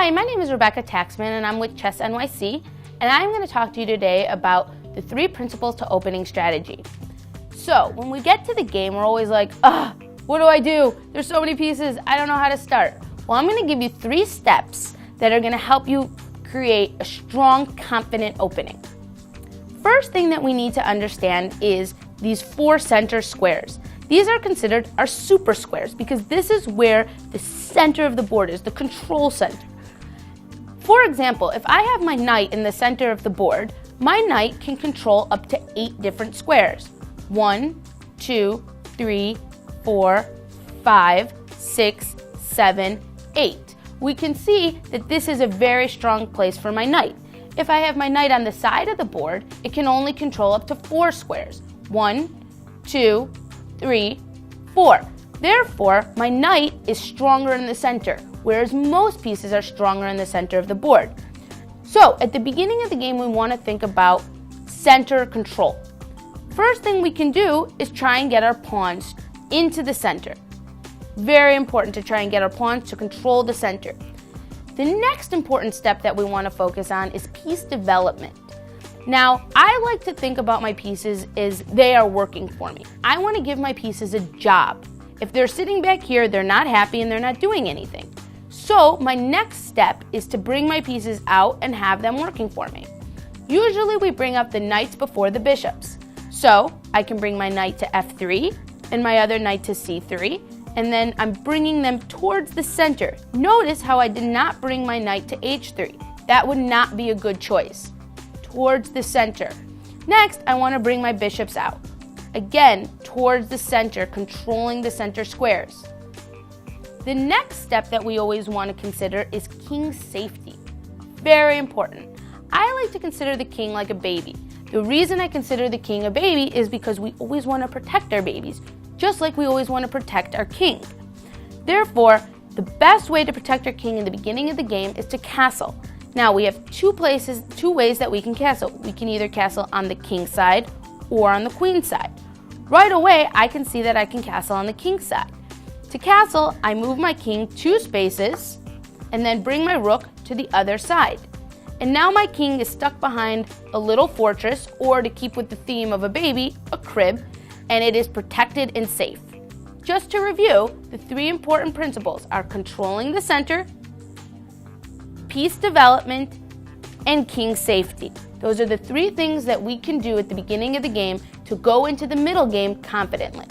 Hi, my name is Rebecca Taxman and I'm with Chess NYC, and I'm going to talk to you today about the 3 principles to opening strategy. So when we get to the game, we're always like, what do I do? There's so many pieces, I don't know how to start. Well, I'm going to give you 3 steps that are going to help you create a strong, confident opening. First thing that we need to understand is these 4 center squares. These are considered our super squares because this is where the center of the board is, the control center. For example, if I have my knight in the center of the board, my knight can control up to 8 different squares. 1, 2, 3, 4, 5, 6, 7, 8. We can see that this is a very strong place for my knight. If I have my knight on the side of the board, it can only control up to 4 squares. 1, 2, 3, 4. Therefore, my knight is stronger in the center, whereas most pieces are stronger in the center of the board. So, at the beginning of the game, we want to think about center control. First thing we can do is try and get our pawns into the center. Very important to try and get our pawns to control the center. The next important step that we want to focus on is piece development. Now, I like to think about my pieces as they are working for me. I want to give my pieces a job. If they're sitting back here, they're not happy and they're not doing anything. So my next step is to bring my pieces out and have them working for me. Usually we bring up the knights before the bishops. So I can bring my knight to f3 and my other knight to c3, and then I'm bringing them towards the center. Notice how I did not bring my knight to h3. That would not be a good choice. Towards the center. Next, I want to bring my bishops out. Again, towards the center, controlling the center squares. The next step that we always want to consider is king safety. Very important. I like to consider the king like a baby. The reason I consider the king a baby is because we always want to protect our babies, just like we always want to protect our king. Therefore, the best way to protect our king in the beginning of the game is to castle. Now, we have 2 ways that we can castle. We can either castle on the king side or on the queen side. Right away, I can see that I can castle on the king side. To castle, I move my king 2 spaces and then bring my rook to the other side. And now my king is stuck behind a little fortress, or to keep with the theme of a baby, a crib, and it is protected and safe. Just to review, the 3 important principles are controlling the center, piece development, and king safety. Those are the 3 things that we can do at the beginning of the game to go into the middle game confidently.